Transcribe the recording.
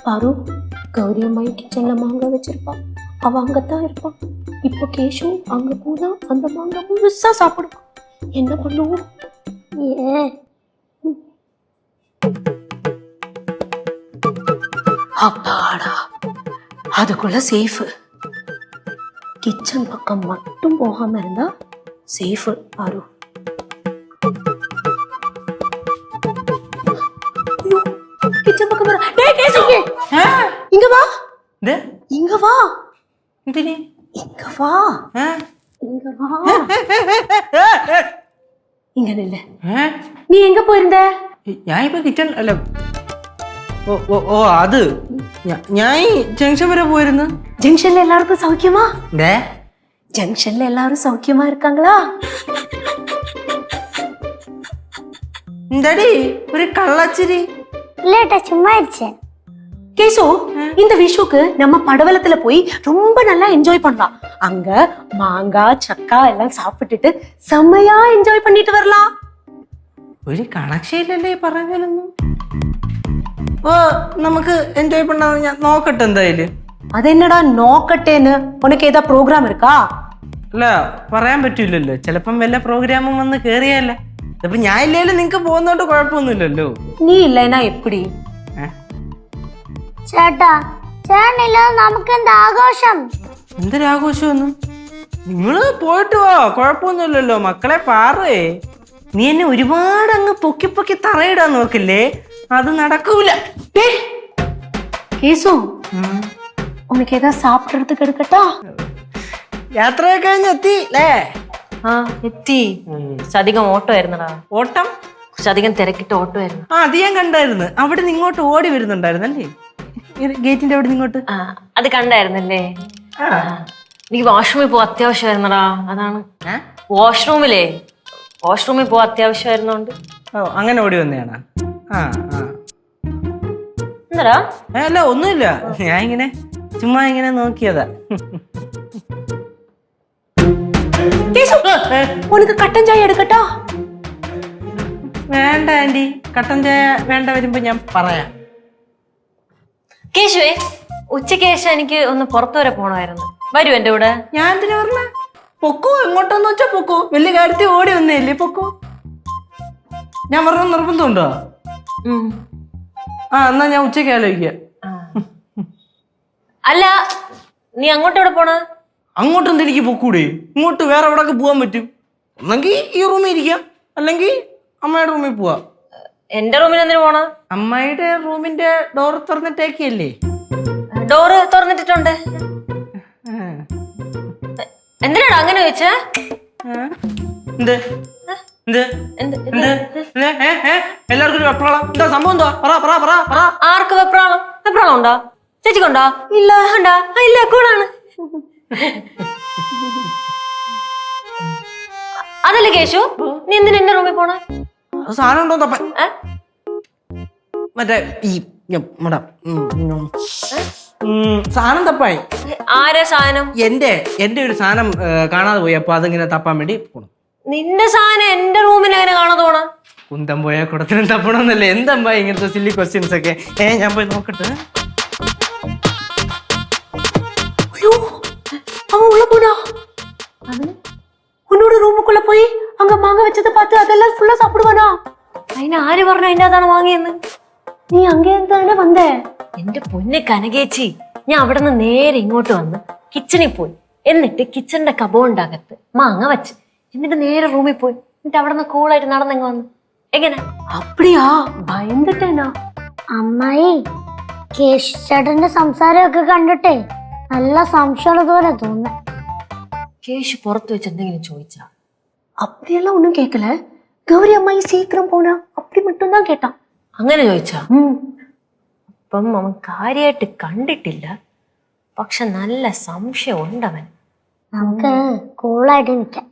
பாரு கௌரி அம்மாயி கிச்சன்ல மாங்காய் வச்சிருப்பா அவ அங்கத்தான் இருப்பான் இப்போ கேஷு அங்க போனா அந்த மாங்காய் முழுசா சாப்பிடுவான் என்ன பண்ணுவோம் ஏன் அப்பாடா அதுக்குள்ள சேஃப் கிச்சன் பக்கம் மட்டும் போகாம இருந்தா சேஃப் பாரு கிச்சன் பக்கம் வர டேய் கேசு இங்க வா இங்க வா എന്തിനി இங்க வா இங்க வா இங்க நில்ல நீ எங்க போயிருந்த ഞാൻ ഇപ്പൊ കിച്ചൺ അല്ല ഓ അത് ഞാൻ ജംഗ്ഷൻ വരെ പോയിരുന്നു ஜங்ஷன்ல எல்லாருக்கும் சௌக்கியமா ஜங்ஷன்ல எல்லாரும் சௌக்கியமா இருக்காங்களா എന്താടി ഒരു കള്ളച്ചിരി இல்லட்டா சும்மா இருச்சே கேசு இந்த விஷுக்கு நம்ம படவலத்துல போய் ரொம்ப நல்லா என்ஜாய் பண்ணலாம் அங்க மாங்காய் சக்கா எல்லாம் சாப்பிட்டுட்டு செம்மையா என்ஜாய் பண்ணிட்டு வரலாம் ഒരു കണക്ഷയില്ലല്ലേ പറഞ്ഞാലൊന്നും ഓ നമുക്ക് എൻജോയ് பண்ணാൻ ഞാൻ നോക്കട്ടെ എന്തായാലും அது என்னடா நோக்கட்டேன்னு உனக்கு ஏதா ப்ரோக்ராம் இருக்கா അല്ല പറയാൻ പറ്റൂലല്ലോ ചിലപ്പം വല്ല പ്രോഗ്രാമും വന്ന് കേറിയല്ല അപ്പൊ ഞാൻ ഇല്ലേലും നിങ്ങക്ക് പോകുന്നോണ്ട് കുഴപ്പമൊന്നുമില്ലല്ലോ நீ இல்லைன்னா எப்படி ചേട്ടാ ചേട്ടനില്ലാതെ നമുക്ക് എന്താ ആഘോഷം എന്തൊരാഘോഷമൊന്നും നിങ്ങള് പോയിട്ട് വാ കുഴപ്പമൊന്നുമില്ലല്ലോ മക്കളെ പാറേ നീ എന്നെ ഒരുപാട് അങ്ങ് പൊക്കി പൊക്കി തറയിടാൻ നോക്കില്ലേ അത് നടക്കൂല கேசு உனக்கு ஏதாவது சாப்பிடுறதுக்கு எடுக்கட்டா യാത്രയൊക്കെ കഴിഞ്ഞ് എത്തി അല്ലേ എത്തി അധികം ഓട്ടോ ആയിരുന്നടാ ഓട്ടം അധികം തിരക്കിട്ട് ഓട്ടോ ആയിരുന്നു അത് ഞാൻ കണ്ടായിരുന്നു അവിടെ നിന്ന് ഇങ്ങോട്ട് ഓടി വരുന്നുണ്ടായിരുന്നല്ലേ ഗേറ്റിന്റെ അവിടെ ഇങ്ങോട്ട് അത് കണ്ടായിരുന്നല്ലേ എനിക്ക് വാഷ്റൂമിൽ പോവാൻ അത്യാവശ്യമായിരുന്നടാ അതാണ് വാഷ്റൂമിൽ പോവാൻ അത്യാവശ്യമായിരുന്നോണ്ട് ഓ അങ്ങനെ ഓടി വന്നെയാണോ എന്താടാ അല്ല ഒന്നുമില്ല ഞാൻ ഇങ്ങനെ ചുമ്മാ ഇങ്ങനെ നോക്കിയതാ உனக்கு கட்டன் சாய் எடுக்கட்டா വേണ്ട ആന്റി കട്ടൻ ചായ വേണ്ട വരുമ്പോ ഞാൻ പറയാം കേശുവേ ഉച്ചയ്ക്ക് ശേഷം എനിക്ക് ഒന്ന് പുറത്തു വരെ പോണമായിരുന്നു വരൂ എന്റെ കൂടെ ഞാൻ എന്തിനാ പറഞ്ഞ പൊക്കോ എങ്ങോട്ടെന്ന് വെച്ചാ പൊക്കോ വലിയ കാര്യത്തിൽ ഓടി വന്നേല്ലേ പൊക്കോ ഞാൻ പറഞ്ഞ നിർബന്ധമുണ്ടോ എന്നാ ഞാൻ ഉച്ചയ്ക്ക് ആലോചിക്കാം അല്ല നീ അങ്ങോട്ട് പോണ അങ്ങോട്ടെന്ത് എനിക്ക് പൊക്കൂടെ ഇങ്ങോട്ട് വേറെ എവിടെയൊക്കെ പോകാൻ പറ്റും ഒന്നെങ്കിൽ ഈ റൂമിൽ ഇരിക്കാം അല്ലെങ്കിൽ അമ്മയുടെ റൂമിൽ പോവാ എന്റെ റൂമിൽ എന്തിനു പോണ അമ്മയുടെ റൂമിന്റെ ഡോർ തുറന്നിട്ടേക്കല്ലേ ഡോറ് തുറന്നിട്ടിട്ടുണ്ട് എന്തിനാടാ അങ്ങനെ ചോദിച്ചാ എല്ലാവർക്കും ഒരു വെപ്രാളം എന്താ സംഭവം എന്താ പറ ആർക്ക് വെപ്രാളം ഉണ്ടോ ചേച്ചിക്കുണ്ടോ ഇല്ല ഉണ്ടോ ഇല്ല കൂടാണ് അതല്ലേ കേശു നീ എന്തിനാ എന്റെ റൂമിൽ പോണ സാധനം ഉണ്ടോ തപ്പ മറ്റേ ഈ സാധനം തപ്പായി ആരെ സാധനം എന്റെ ഒരു സാധനം കാണാതെ പോയി അപ്പൊ അതിങ്ങനെ തപ്പാൻ വേണ്ടി പോണം നിന്റെ സാധനം എന്റെ റൂമിൽ എങ്ങനെ കാണാതെ പോണ കുന്തം പോയാ കുടത്തിനും തപ്പണമെന്നല്ലേ എന്തമ്പാ ഇങ്ങനത്തെ സില്ലി ക്വസ്റ്റ്യൻസ് ഒക്കെ ഞാൻ പോയി നോക്കട്ടെ அவன் உள்ள போனா உன்னோட ரூமுக்குள்ள போய் அங்க மாங்காய் வச்சதை பார்த்து அதெல்லாம் ஃபுல்லா சாப்பிடுவானா അതിന് ആര് പറഞ്ഞു അതിന്റെ അതാണ് വാങ്ങിയെന്ന് നീ അങ്ങേ എന്താണ് വന്നേ എന്റെ പൊന്നെ കനകേച്ചി ഞാൻ അവിടെ നിന്ന് നേരെ ഇങ്ങോട്ട് വന്ന് കിച്ചണിൽ പോയി എന്നിട്ട് കിച്ചണിന്റെ കബോർഡിന്റെ അകത്ത് മാങ്ങ വെച്ച് എന്നിട്ട് നേരെ റൂമിൽ പോയി എന്നിട്ട് അവിടെ നിന്ന് കൂളായിട്ട് നടന്നെങ്ങ് വന്നു എങ്ങനെ அப்படியா ഭയന്നിട്ടേനാ അമ്മായി കേശു ചേട്ടന്റെ സംസാരമൊക്കെ കണ്ടിട്ടേ നല്ല സംശയമുള്ളതുപോലെ തോന്നുന്നു കേശു പുറത്തു വെച്ച് എന്തെങ്കിലും ചോദിച്ചാ அப்படியெல்லாம் ஒன்றும் கேட்கல கௌரி அம்மாயி சீக்கிரம் போனா அப்படி மட்டும் தான் கேட்டான் അങ്ങനെ ചോദിച്ചാ അപ്പം അവൻ കാര്യമായിട്ട് കണ്ടിട്ടില്ല പക്ഷെ നല്ല സംശയം ഉണ്ടവൻ നമുക്ക് കൂളായിട്ട് നിൽക്കാം